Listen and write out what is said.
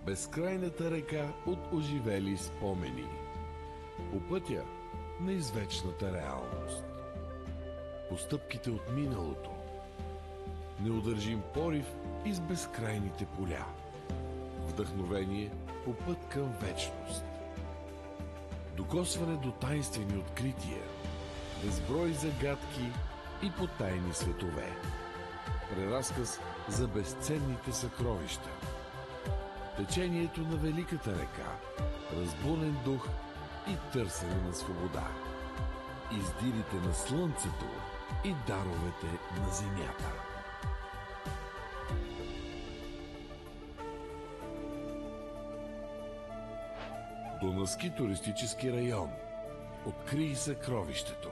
Безкрайната река от оживели спомени. По пътя на извечната реалност. Постъпките от миналото. Неудържим порив из безкрайните поля. Вдъхновение по път към вечност. Докосване до тайнствени открития. Безброй загадки и потайни светове. Преразказ за безценните съкровища. Течението на великата река, разбунен дух и търсене на свобода. Издирите на слънцето и даровете на земята. Дунавски туристически район. Открий съкровището.